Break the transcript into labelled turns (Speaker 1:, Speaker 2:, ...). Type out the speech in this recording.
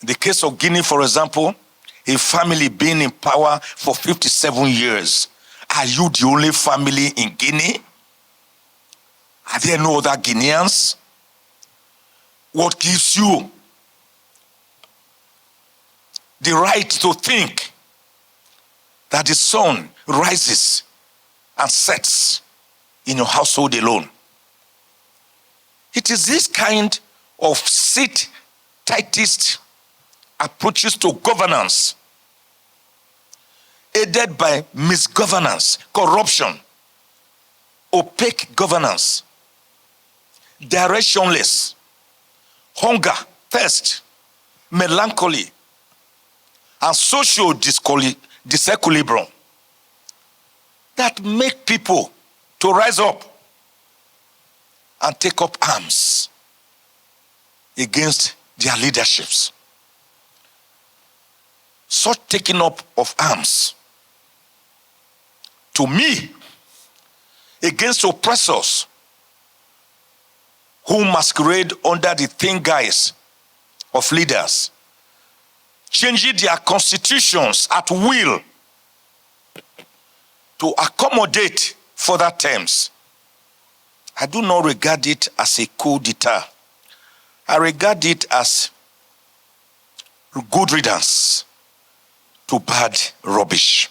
Speaker 1: The case of Guinea, for example, a family being in power for 57 years. Are you the only family in Guinea? Are there no other Guineans? What gives you the right to think that the sun rises and sets in your household alone? It is this kind of sit-tightist approaches to governance, aided by misgovernance, corruption, opaque governance, directionless, hunger, thirst, melancholy, and social disequilibrium that make people to rise up and take up arms against their leaderships. Such taking up of arms, to me, against oppressors who masquerade under the thin guise of leaders, changing their constitutions at will to accommodate further terms. I do not regard it as a coup d'etat. I regard it as good riddance to bad rubbish.